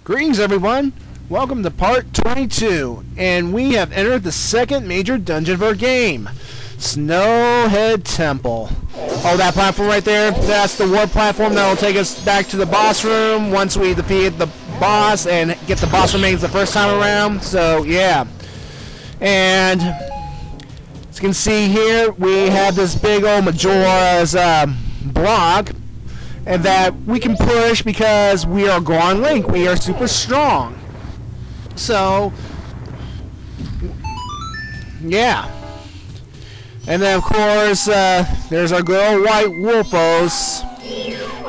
Greetings everyone, welcome to part 22, and we have entered the second major dungeon of our game, Snowhead Temple. Oh, that platform right there, that's the warp platform that will take us back to the boss room once we defeat the boss and get the boss remains the first time around, so yeah. And as you can see here, we have this big old Majora's block, and that we can push because we are Goron Link. We are super strong. So, yeah. And then, of course, there's our good old white Wolfos.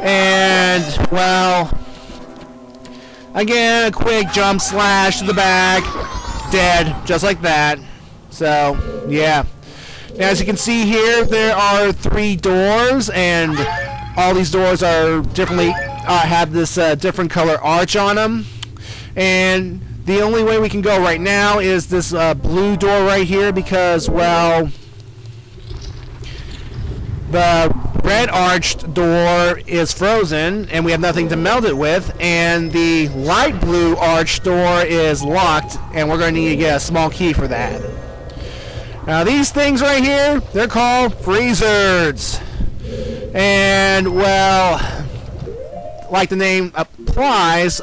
And, well, again, a quick jump slash to the back. Dead, just like that. So, yeah. Now, as you can see here, there are 3 doors, and all these doors are differently have this different color arch on them, and the only way we can go right now is this blue door right here because, well, the red arched door is frozen and we have nothing to meld it with, and the light blue arched door is locked and we're going to need to get a small key for that. Now these things right here, they're called freezers. And, well, like the name applies,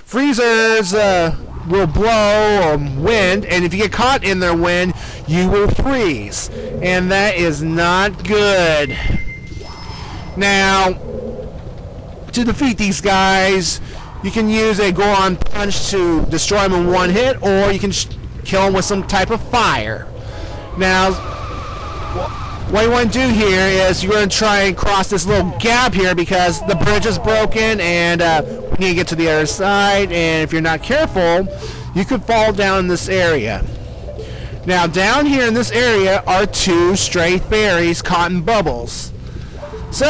freezers will blow wind, and if you get caught in their wind, you will freeze. And that is not good. Now, to defeat these guys, you can use a Goron Punch to destroy them in one hit, or you can kill them with some type of fire. Now, what you want to do here is you're going to try and cross this little gap here because the bridge is broken and we need to get to the other side, and if you're not careful you could fall down in this area. Now down here in this area are 2 stray fairies caught in bubbles. So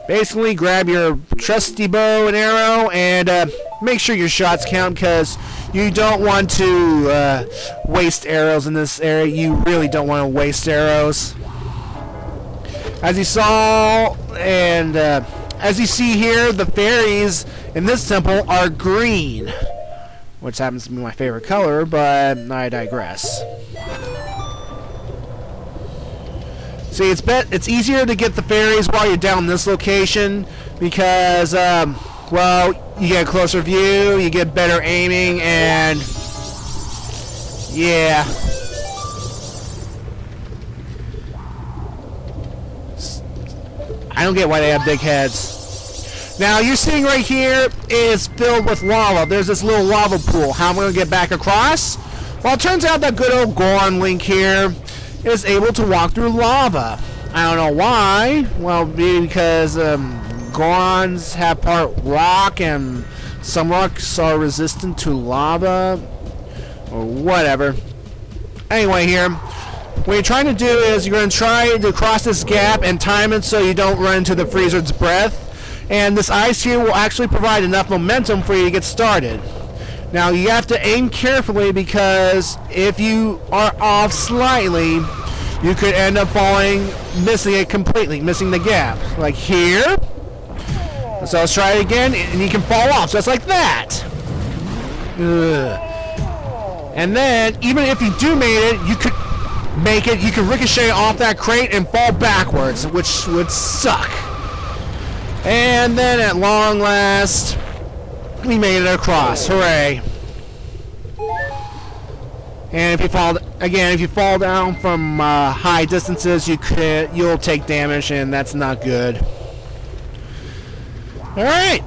basically grab your trusty bow and arrow and make sure your shots count because you don't want to waste arrows in this area. You really don't want to waste arrows. As you saw, and as you see here, the fairies in this temple are green, which happens to be my favorite color, but I digress. See, it's easier to get the fairies while you're down this location because, well, you get a closer view, you get better aiming, and yeah. I don't get why they have big heads. Now, you're seeing right here is filled with lava. There's this little lava pool. How am I going to get back across? Well, it turns out that good old Goron Link here is able to walk through lava. I don't know why. Well, maybe because Gorons have part rock and some rocks are resistant to lava or whatever. Anyway, here what you're trying to do is you're going to try to cross this gap and time it so you don't run into the freezer's breath, and this ice here will actually provide enough momentum for you to get started. Now you have to aim carefully because if you are off slightly you could end up falling, missing it completely, missing the gap like here. So let's try it again, and you can fall off just like that. Ugh. And then, even if you do make it, you could ricochet off that crate and fall backwards, which would suck. And then, at long last, we made it across. Hooray! And if you fall down from high distances, you'll take damage, and that's not good. Alright,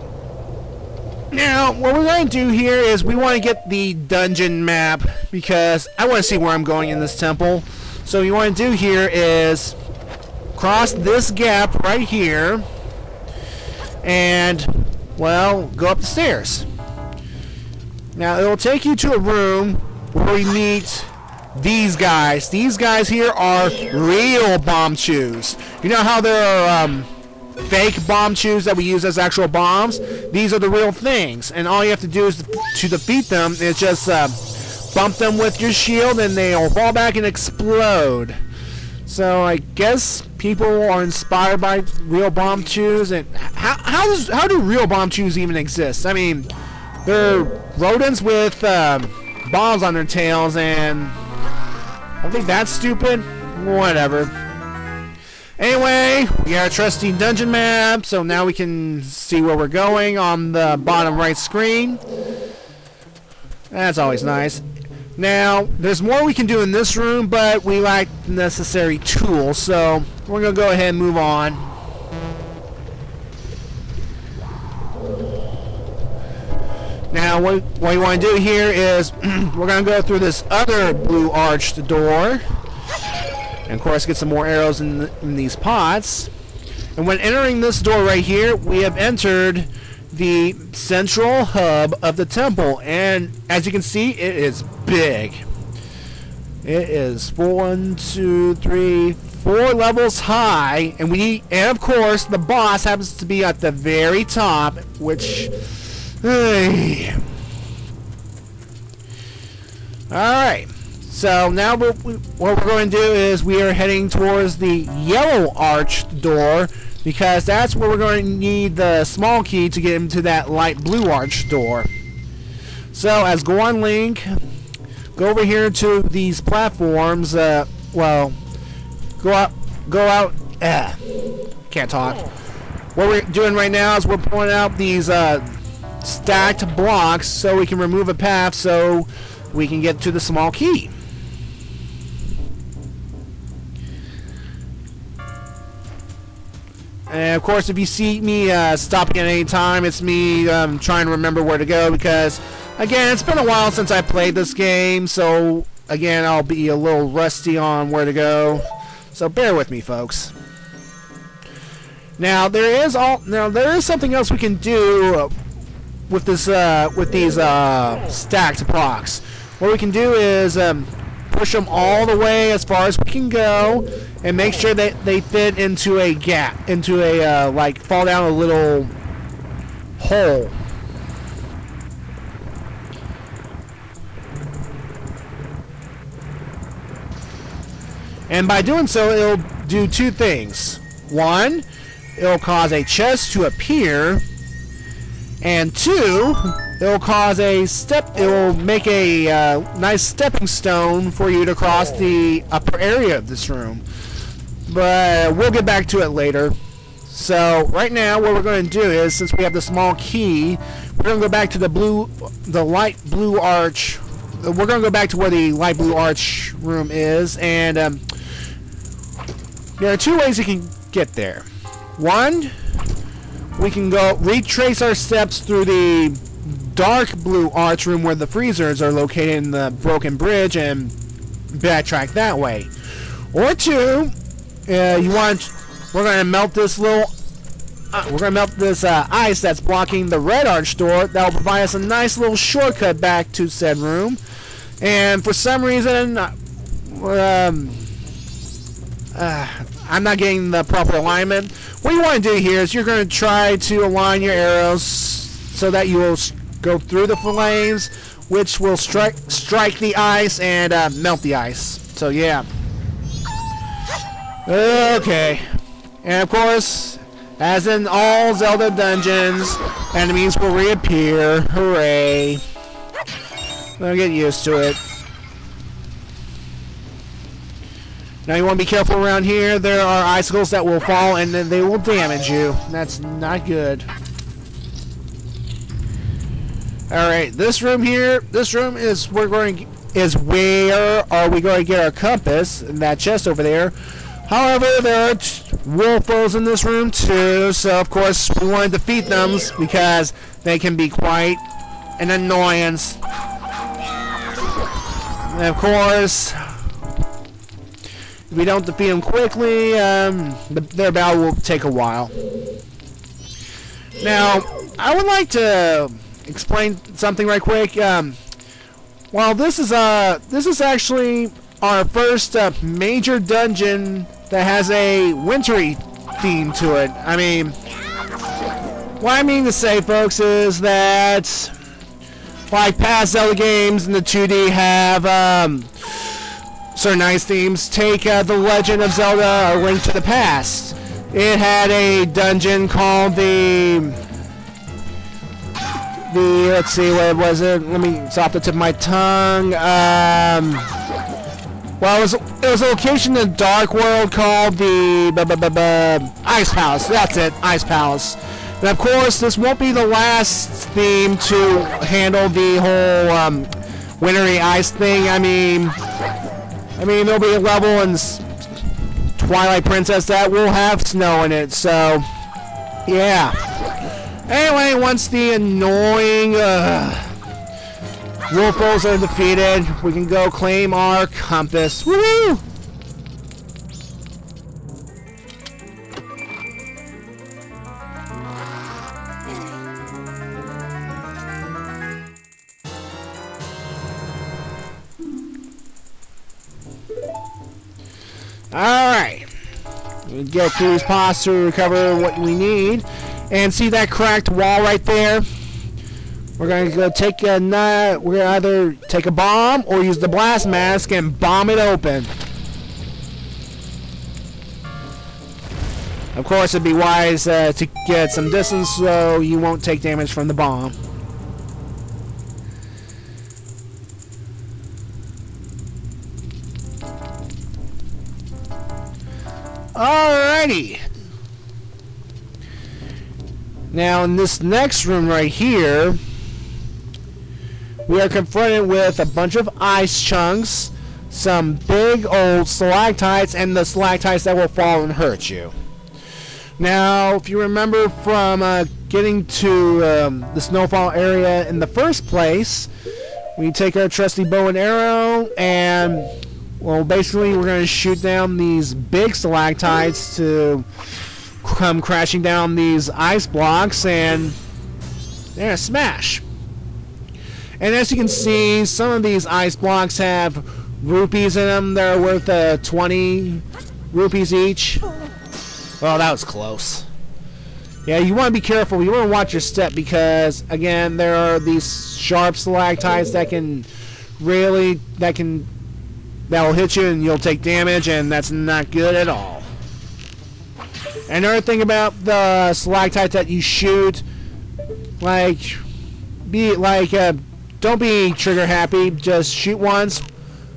now what we're going to do here is we want to get the dungeon map because I want to see where I'm going in this temple. So what you want to do here is cross this gap right here and, well, go up the stairs. Now it will take you to a room where we meet these guys. These guys here are real bomb chews. You know how there are fake bomb chews that we use as actual bombs? These are the real things, and all you have to do is to defeat them is just bump them with your shield and they'll fall back and explode. So I guess people are inspired by real bomb chews, and how do real bomb chews even exist? I mean, they're rodents with bombs on their tails, and I think that's stupid. Whatever. Anyway, we got our trusty dungeon map, so now we can see where we're going on the bottom right screen. That's always nice. Now, there's more we can do in this room, but we lack the necessary tools, so we're going to go ahead and move on. Now, what you want to do here is we're going to go through this other blue arched door. And, of course, get some more arrows in these pots. And when entering this door right here, we have entered the central hub of the temple, and as you can see, it is big. It is 1, 2, 3, 4 levels high, and of course the boss happens to be at the very top, which alright, so now what we're going to do is we are heading towards the yellow arched door, because that's where we're going to need the small key to get into that light blue arch door. So, as Goron Link, go over here to these platforms. Well, go out. Can't talk. What we're doing right now is we're pulling out these stacked blocks so we can remove a path so we can get to the small key. And of course, if you see me stopping at any time, it's me trying to remember where to go, because again, it's been a while since I played this game, so again, I'll be a little rusty on where to go. So bear with me, folks. Now there is something else we can do with this with these stacked blocks. What we can do is push them all the way as far as we can go, and make sure that they fit into a gap, into a like fall down a little hole. And by doing so, it'll do two things. One, it'll cause a chest to appear, and two, it'll cause a it will make a nice stepping stone for you to cross the upper area of this room. But we'll get back to it later. So right now, what we're going to do is, since we have the small key, we're going to go back to the light blue arch. We're going to go back to where the light blue arch room is, and there are two ways you can get there. One, we can go retrace our steps through the dark blue arch room where the freezers are located in the broken bridge and backtrack that way. Or two, we're going to melt this ice that's blocking the red arch door. That will provide us a nice little shortcut back to said room. And for some reason, I'm not getting the proper alignment. What you want to do here is you're going to try to align your arrows so that you will go through the flames, which will strike the ice and melt the ice. So yeah. Okay. And of course, as in all Zelda dungeons, enemies will reappear. Hooray. I'll get used to it. Now you want to be careful around here. There are icicles that will fall and then they will damage you. That's not good. Alright, this room here, is where are we going to get our compass in that chest over there. However, there are wolfos in this room too, so of course we want to defeat them because they can be quite an annoyance. And of course, if we don't defeat them quickly, their battle will take a while. Now, I would like to explain something right quick. While this is actually our first major dungeon that has a wintry theme to it. I mean, what I mean to say, folks, is that like past Zelda games in the 2D have certain ice themes. Take The Legend of Zelda: A Link to the Past. It had a dungeon called the let's see, what was it? Let me, it's off the tip of my tongue. Well, it was a location in the Dark World called the Ice Palace. That's it, Ice Palace. And of course, this won't be the last theme to handle the whole wintry ice thing. I mean, there'll be a level in Twilight Princess that will have snow in it. So, yeah. Anyway, once the annoying Wolfos are defeated, we can go claim our compass. Woohoo! Alright. We get through these pots to recover what we need. And see that cracked wall right there? We're going to go take a nut. We're going to either take a bomb or use the blast mask and bomb it open. Of course, it'd be wise to get some distance so you won't take damage from the bomb. Alrighty. Now, in this next room right here, we are confronted with a bunch of ice chunks, some big old stalactites, and the stalactites that will fall and hurt you. Now, if you remember from getting to the snowfall area in the first place, we take our trusty bow and arrow, and, well, basically we're going to shoot down these big stalactites to come crashing down these ice blocks, and there, smash. And as you can see, some of these ice blocks have rupees in them. They're worth 20 rupees each. Well, that was close. Yeah, you want to be careful. You want to watch your step because, again, there are these sharp stalactites that can really, that will hit you and you'll take damage, and that's not good at all. Another thing about the stalactite that you shoot, don't be trigger happy. Just shoot once,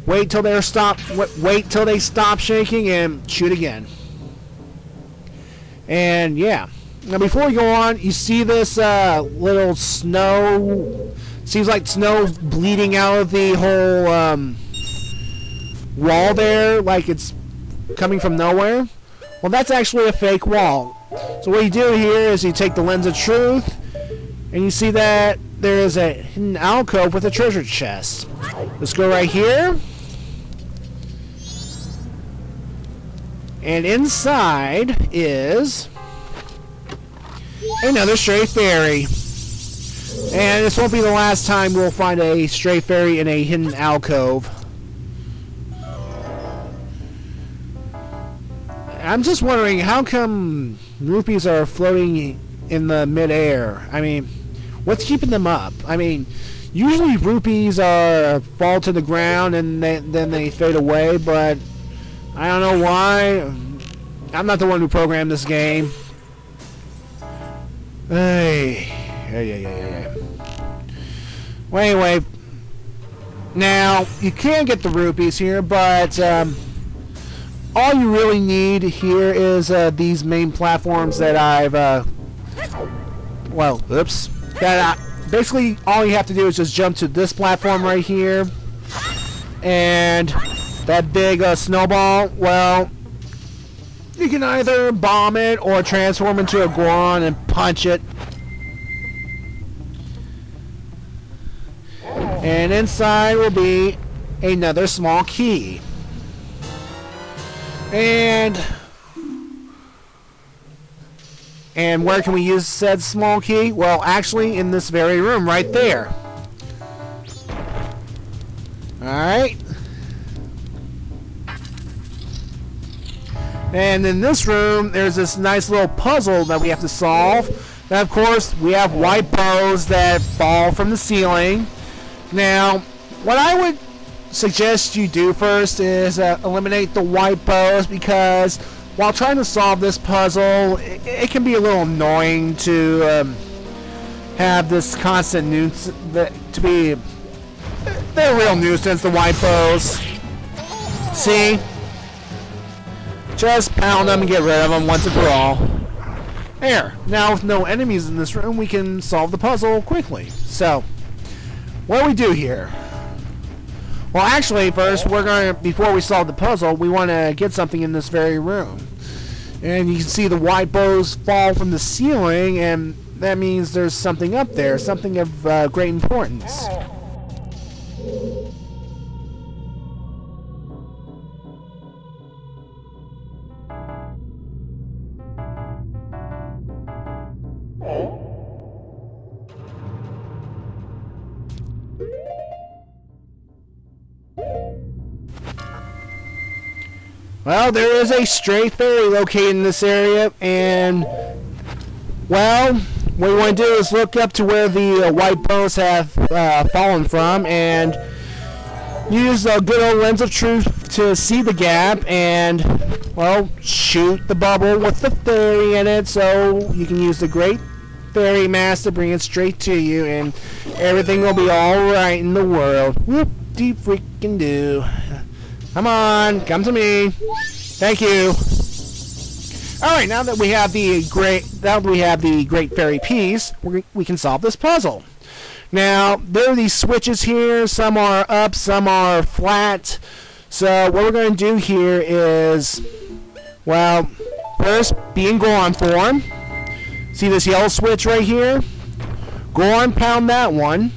wait till they stop shaking, and shoot again. And yeah. Now before we go on, you see this little snow? Seems like snow bleeding out of the whole wall there, like it's coming from nowhere. Well, that's actually a fake wall. So what you do here is you take the lens of truth, and you see that there is a hidden alcove with a treasure chest. Let's go right here. And inside is another stray fairy. And this won't be the last time we'll find a stray fairy in a hidden alcove. I'm just wondering, how come rupees are floating in the mid-air? I mean, what's keeping them up? I mean, usually rupees fall to the ground and then they fade away, but I don't know why. I'm not the one who programmed this game. Hey. Well, anyway, now you can get the rupees here, but all you really need here is these main platforms that I've, basically all you have to do is just jump to this platform right here, and that big snowball, well, you can either bomb it or transform into a Goron and punch it. And inside will be another small key. And where can we use said small key? Well, actually in this very room right there. Alright. And in this room, there's this nice little puzzle that we have to solve. And of course, we have white bows that fall from the ceiling. Now, what I would suggest you do first is eliminate the white bows, because while trying to solve this puzzle, it can be a little annoying to have this constant nuisance, to be they're a real nuisance, the white bows. See? Just pound them and get rid of them once and for all. There. Now with no enemies in this room, we can solve the puzzle quickly. So, what do we do here? Well, actually, first, before we solve the puzzle, we want to get something in this very room. And you can see the white bows fall from the ceiling, and that means there's something up there, something of great importance. Well, there is a stray fairy located in this area, and, well, what we want to do is look up to where the white bows have fallen from, and use a good old lens of truth to see the gap, and, well, shoot the bubble with the fairy in it, so you can use the great fairy mask to bring it straight to you, and everything will be alright in the world. Whoop-de-freaking-do. Come on, come to me. Thank you. Alright, now that we have the great fairy piece, we can solve this puzzle. Now, there are these switches here. Some are up, some are flat. So what we're going to do here is, well, first be in Goron form. See this yellow switch right here? Goron pound that one.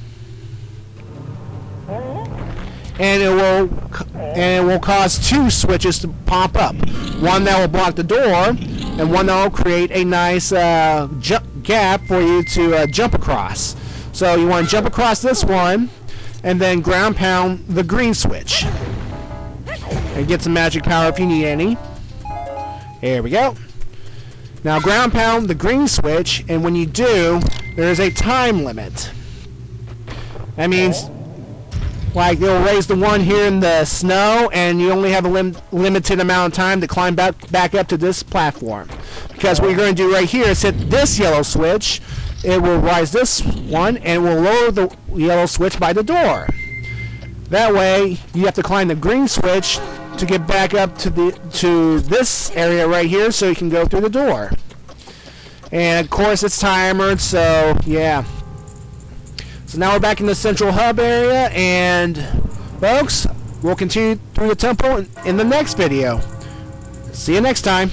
And it will cause two switches to pop up. One that will block the door, and one that will create a nice gap for you to jump across. So you want to jump across this one, and then ground pound the green switch. And get some magic power if you need any. Here we go. Now ground pound the green switch, and when you do, there is a time limit. That means, like, it'll raise the one here in the snow, and you only have a limited amount of time to climb back up to this platform. Because what you're going to do right here is hit this yellow switch. It will rise this one, and it will lower the yellow switch by the door. That way, you have to climb the green switch to get back up to this area right here, so you can go through the door. And of course, it's timered, so yeah. So now we're back in the central hub area, and folks, we'll continue through the temple in the next video. See you next time.